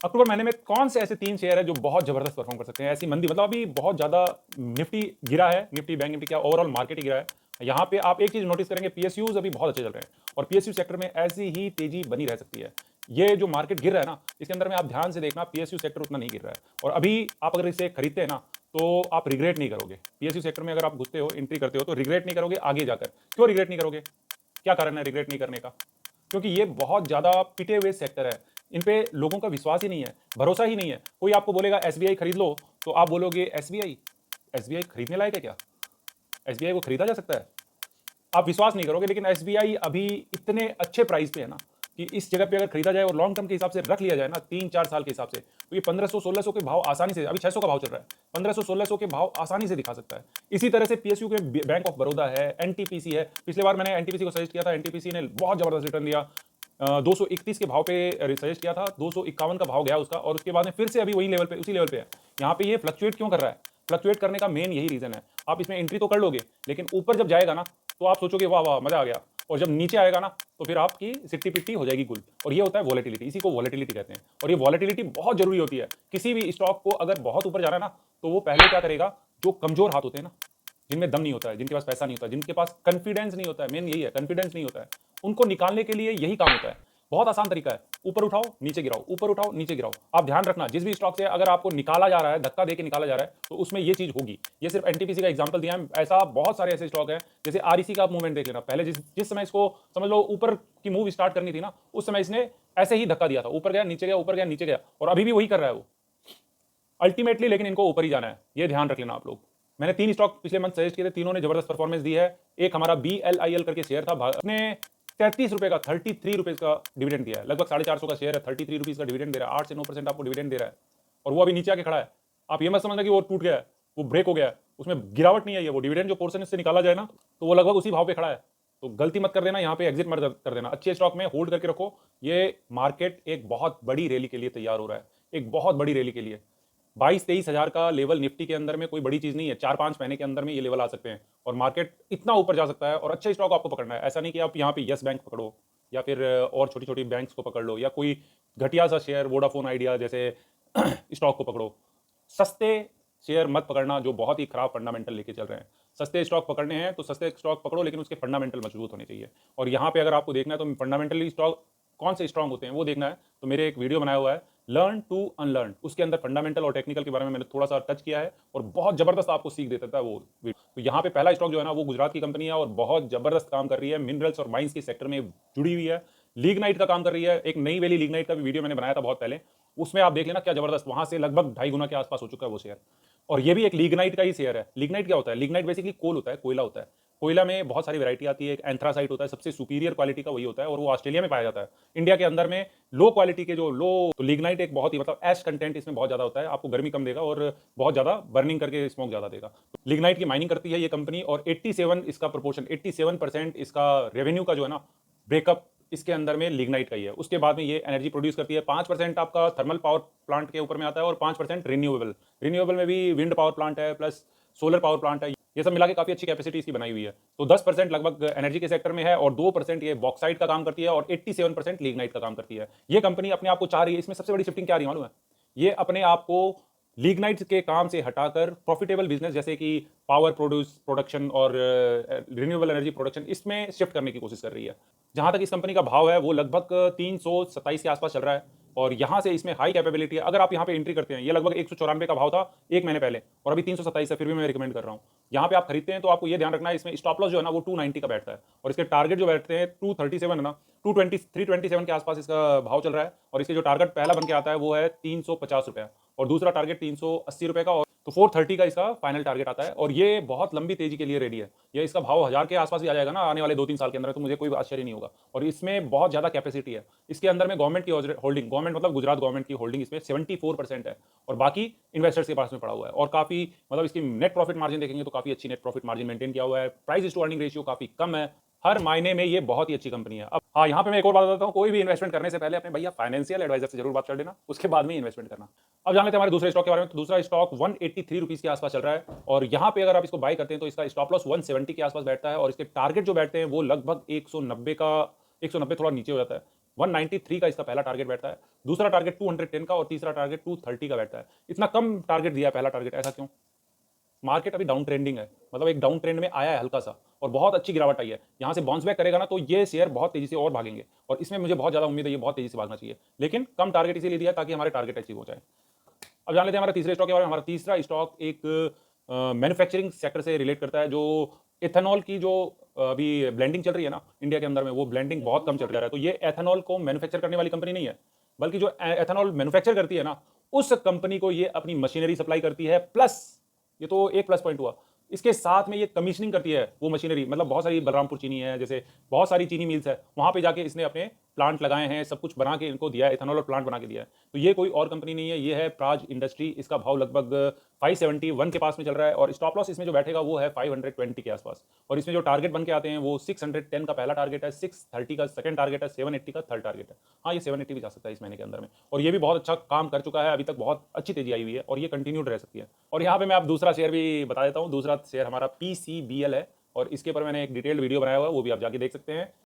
अक्टूबर महीने में कौन से ऐसे 3 शेयर है जो बहुत जबरदस्त परफॉर्म कर सकते हैं? ऐसी मंदी मतलब अभी बहुत ज़्यादा निफ्टी गिरा है, निफ्टी बैंक निफ्टी क्या ओवरऑल मार्केट ही गिरा है। यहाँ पे आप एक चीज़ नोटिस करेंगे, पीएसयूज़ अभी बहुत अच्छे चल रहे हैं और पीएसयू सेक्टर में ऐसी ही तेज़ी बनी रह सकती है। ये जो मार्केट गिर रहा है ना, इसके अंदर में आप ध्यान से देखना पीएसयू सेक्टर उतना नहीं गिर रहा है और अभी आप अगर इसे खरीदते हैं ना, तो आप रिग्रेट नहीं करोगे। पीएसयू सेक्टर में अगर आप घुसते हो, एंट्री करते हो तो रिग्रेट नहीं करोगे आगे जाकर। क्यों रिग्रेट नहीं करोगे? क्या कारण है रिग्रेट नहीं करने का? क्योंकि ये बहुत ज़्यादा पिटे हुए सेक्टर है। इन पे लोगों का विश्वास ही नहीं है, भरोसा ही नहीं है। कोई आपको बोलेगा एसबीआई खरीद लो, तो आप बोलोगे एसबीआई? एसबीआई खरीदने लायक है क्या? एसबीआई को खरीदा जा सकता है? आप विश्वास नहीं करोगे, लेकिन एसबीआई अभी इतने अच्छे प्राइस पे है ना कि इस जगह पे अगर खरीदा जाए और लॉन्ग टर्म के हिसाब से रख लिया जाए ना, 3-4 साल के हिसाब से, तो ये 1500-1600 के भाव आसानी से, अभी 600 का भाव चल रहा है, 1500-1600 के भाव आसानी से दिखा सकता है। इसी तरह से पीएसयू के बैंक ऑफ बड़ौदा है, एनटीपीसी है। पिछले बार मैंने एनटीपीसी को सजेस्ट किया था, एनटीपीसी ने बहुत जबरदस्त रिटर्न दिया। 231 के भाव पे सजेस्ट किया था, 251 का भाव गया उसका और उसके बाद में फिर से अभी वही लेवल पे, उसी लेवल पे है। यहाँ पे ये फ्लक्चुएट क्यों कर रहा है? फ्लक्चुएट करने का मेन यही रीजन है। आप इसमें एंट्री तो कर लोगे, लेकिन ऊपर जब जाएगा ना, तो आप सोचोगे वाह वाह मजा आ गया, और जब नीचे आएगा ना, तो फिर आपकी सिट्टी पिट्टी हो जाएगी गुल। और ये होता है वॉलेटिलिटी, इसी को वॉलेटिलिटी कहते हैं। और ये वॉलेटिलिटी बहुत जरूरी होती है। किसी भी स्टॉक को अगर बहुत ऊपर जाना है ना, तो वो पहले क्या करेगा, जो कमजोर हाथ होते हैं ना, जिनमें दम नहीं होता है, जिनके पास पैसा नहीं होता है, जिनके पास कॉन्फिडेंस नहीं होता है, मेन यही है, कॉन्फिडेंस नहीं होता है, उनको निकालने के लिए यही काम होता है। बहुत आसान तरीका है, ऊपर उठाओ नीचे गिराओ, ऊपर उठाओ नीचे गिराओ। आप ध्यान रखना, जिस भी स्टॉक से अगर आपको निकाला जा रहा है, धक्का देके निकाला जा रहा है, तो उसमें ये चीज होगी। ये सिर्फ एनटीपीसी का एग्जांपल दिया है, ऐसा बहुत सारे ऐसे स्टॉक है। जैसे आरईसी का आप मूवमेंट देख लेना, पहले जिस जिस समय इसको समझ लो ऊपर की मूव स्टार्ट करनी थी ना, उस समय इसने ऐसे ही धक्का दिया था, ऊपर गया नीचे गया, ऊपर गया नीचे गया, और अभी भी वही कर रहा है वो अल्टीमेटली। लेकिन इनको ऊपर ही जाना है, ये ध्यान रख लेना आप लोग। मैंने 3 स्टॉक पिछले मंथ सजेस्ट किए थे, तीनों ने जबरदस्त परफॉर्मेंस दी है। एक हमारा BLIL करके शेयर था, उसने 33 रुपए का, 33 रुपीज का डिविडेंड दिया है। लगभग 450 का शेयर है, 33 रुपीज का डिविडेंड दे रहा है, 8 से 9% आपको डिविडेंड दे रहा है। और वो अभी नीचे आके खड़ा है। आप ये मत समझना कि वो टूट गया है, वो ब्रेक हो गया है, उसमें गिरावट नहीं आई है। वो डिविडेंड जो पोर्शन इससे निकाला जाए ना, तो वो लगभग उसी भाव पे खड़ा है। तो गलती मत कर देना, यहाँ पे एग्जिट मत कर देना, अच्छे स्टॉक में होल्ड करके रखो। ये मार्केट एक बहुत बड़ी रैली के लिए तैयार हो रहा है, एक बहुत बड़ी रैली के लिए। 22-23 हजार का लेवल निफ्टी के अंदर में कोई बड़ी चीज नहीं है, 4-5 महीने के अंदर में ये लेवल आ सकते हैं और मार्केट इतना ऊपर जा सकता है। और अच्छे स्टॉक आपको पकड़ना है, ऐसा नहीं कि आप यहाँ पे यस बैंक पकड़ो या फिर और छोटी छोटी बैंक्स को पकड़ लो या कोई घटिया सा शेयर वोडाफोन आइडिया जैसे स्टॉक को पकड़ो। सस्ते शेयर मत पकड़ना जो बहुत ही खराब फंडामेंटल लेके चल रहे हैं। सस्ते स्टॉक पकड़ने हैं तो सस्ते स्टॉक पकड़ो, लेकिन उसके फंडामेंटल मजबूत होने चाहिए। और यहाँ पे अगर आपको देखना है तो फंडामेंटली स्टॉक कौन से स्ट्रांग होते हैं वो देखना है, तो मेरे एक वीडियो बनाया हुआ है लर्न टू अनलर्न, उसके अंदर फंडामेंटल और टेक्निकल के बारे में मैंने थोड़ा सा टच किया है और बहुत जबरदस्त आपको सीख देता था वो वीडियो। तो यहाँ पे पहला स्टॉक जो है ना, वो गुजरात की कंपनी है और बहुत जबरदस्त काम कर रही है, मिनरल्स और माइंस के सेक्टर में जुड़ी हुई है। लिग्नाइट का काम कर रही है, एक नई वैली लिग्नाइट का भी वीडियो मैंने बनाया था बहुत पहले, उसमें आप देख लेना क्या जबरदस्त, वहां से लगभग 2.5 गुना के आसपास हो चुका है वो शेयर। और ये भी एक लिग्नाइट का ही शेयर है। लिग्नाइट क्या होता है? लिग्नाइट बेसिकली कोल होता है, कोयला होता है। कोयला में बहुत सारी वैरायटी आती है, एक एंथ्रासाइट होता है, सबसे सुपीरियर क्वालिटी का वही होता है और वो ऑस्ट्रेलिया में पाया जाता है। इंडिया के अंदर में लो क्वालिटी के जो लो, तो लिग्नाइट एक बहुत ही मतलब एश कंटेंट इसमें बहुत ज्यादा होता है, आपको गर्मी कम देगा और बहुत ज्यादा बर्निंग करके स्मोक ज्यादा देगा। तो लिग्नाइट की माइनिंग करती है ये कंपनी और 87 इसका प्रोपोर्शन, 87% इसका रेवेन्यू का जो है ना ब्रेकअप इसके अंदर में लिग्नाइट का ही है। उसके बाद में ये एनर्जी प्रोड्यूस करती है, 5% आपका थर्मल पावर प्लांट के ऊपर में आता है और 5% रिन्यूएबल। रिन्यूएबल में भी विंड पावर प्लांट है प्लस सोलर पावर प्लांट है, ये सब मिला के काफी अच्छी कैपेसिटी इसकी बनाई हुई है। तो 10% लगभग एनर्जी के सेक्टर में है और 2% ये बॉक्साइट का काम करती है और 87% लिग्नाइट का काम करती है। ये कंपनी अपने आप को चाह रही है, इसमें सबसे बड़ी शिफ्टिंग क्या आ रही है मालूम है? ये अपने आप को लिग्नाइट के काम से हटाकर प्रॉफिटेबल बिजनेस जैसे कि पावर प्रोडक्शन और रिन्यूएबल एनर्जी प्रोडक्शन, इसमें शिफ्ट करने की कोशिश कर रही है। जहां तक इस कंपनी का भाव है वो लगभग 327 के आसपास चल रहा है और यहां से इसमें हाई कैपेबिलिटी है। अगर आप यहां पे एंट्री करते हैं, ये लगभग 194 का भाव था एक महीने पहले और अभी 327 है, फिर भी मैं रिकमेंड कर रहा हूं। यहां पे आप खरीदते हैं तो आपको ये ध्यान रखना है, इसमें स्टॉप लॉस जो है ना वो 290 का बैठता है और इसके टारगेट जो बैठते हैं 237 है ना, 327 के आसपास इसका भाव चल रहा है और इसके जो टारगेट पहला बन के आता है वो है 350 रुपया और दूसरा टारगेट 380 रुपए का, और तो 430 का इसका फाइनल टारगेट आता है। और ये बहुत लंबी तेजी के लिए रेडी है, ये इसका भाव 1000 के आसपास भी आ जाएगा ना आने वाले 2-3 साल के अंदर, तो मुझे कोई आश्चर्य नहीं होगा। और इसमें बहुत ज्यादा कैपेसिटी है। इसके अंदर में गवर्नमेंट की होल्डिंग, गवर्नमेंट मतलब गुजरात गवर्नमेंट की होल्डिंग इसमें 74% है और बाकी इन्वेस्टर्स के पास में पड़ा हुआ है। और काफी मतलब इसकी नेट प्रॉफिट मार्जिन देखेंगे तो काफी अच्छी नेट प्रॉफिट मार्जिन मेंटेन किया हुआ है, प्राइस टू अर्निंग रेशियो काफी कम है, हर मायने में ये बहुत ही अच्छी कंपनी है। अब हाँ, यहाँ पे मैं एक और बात बताता हूँ, कोई भी इन्वेस्टमेंट करने से पहले अपने भैया फाइनेंशियल एडवाइजर से जरूर बात कर लेना, उसके बाद में इन्वेस्टमेंट करना। अब जान लेते हैं हमारे दूसरे स्टॉक के बारे में। तो दूसरा स्टॉक 183 रुपीज के आसपास चल रहा है और यहाँ पे अगर आप इसको बाय करते हैं तो इसका स्टॉप लॉस 170 के आसपास बैठता है और इसके टारगेट जो बैठते हैं वो लगभग 190 का, 190 थोड़ा नीचे हो जाता है, 193 का इसका पहला टारगेट बैठता है, दूसरा टारगेट 210 का और तीसरा टारगेट 230 का बैठता है। इतना कम टारगेट दिया है पहला टारगेट, ऐसा क्यों? मार्केट अभी डाउन ट्रेंडिंग है, मतलब एक डाउन ट्रेंड में आया है हल्का सा और बहुत अच्छी गिरावट आई है। यहाँ से बाउंस बैक करेगा ना तो ये शेयर बहुत तेजी से और भागेंगे और इसमें मुझे बहुत ज़्यादा उम्मीद है ये बहुत तेजी से भागना चाहिए, लेकिन कम टारगेट इसीलिए दिया ताकि हमारे टारगेट अचीव हो जाए। अब जान लेते हैं हमारा तीसरे स्टॉक के बारे में। हमारा तीसरा स्टॉक एक मैन्युफैक्चरिंग सेक्टर से रिलेट करता है, जो एथेनॉल की जो अभी ब्लेंडिंग चल रही है ना इंडिया के अंदर में, वो ब्लेंडिंग बहुत कम चल रहा है। तो ये एथेनॉल को मैन्युफैक्चर करने वाली कंपनी नहीं है, बल्कि जो एथेनॉल मैन्युफैक्चर करती है ना उस कंपनी को ये अपनी मशीनरी सप्लाई करती है। प्लस ये तो एक प्लस पॉइंट हुआ, इसके साथ में ये कमीशनिंग करती है वो मशीनरी, मतलब बहुत सारी बलरामपुर चीनी है, जैसे बहुत सारी चीनी मिल्स है, वहां पे जाके इसने अपने प्लांट लगाए हैं, सब कुछ बना के इनको दिया है, एथेनॉल और प्लांट बना के दिया है। तो ये कोई और कंपनी नहीं है, ये है प्राज इंडस्ट्री। इसका भाव लगभग 571 के पास में चल रहा है और स्टॉप लॉस इसमें जो बैठेगा वो है 520 के आसपास। और इसमें जो टारगेट बन के आते हैं वो 610 का पहला टारगेट है, 630 का सेकंड टारगेट है, 780 का थर्ड टारगेट है। हाँ, ये 780 भी जा सकता है इस महीने के अंदर में, और ये भी बहुत अच्छा काम कर चुका है, अभी तक बहुत अच्छी तेजी आई हुई है और ये कंटिन्यूड रह सकती है। और यहाँ पे मैं आप दूसरा शेयर भी बता देता हूँ। दूसरा शेयर हमारा PCBL है और इसके ऊपर मैंने एक डिटेल्ड वीडियो बनाया हुआ है, वो भी आप जाके देख सकते हैं।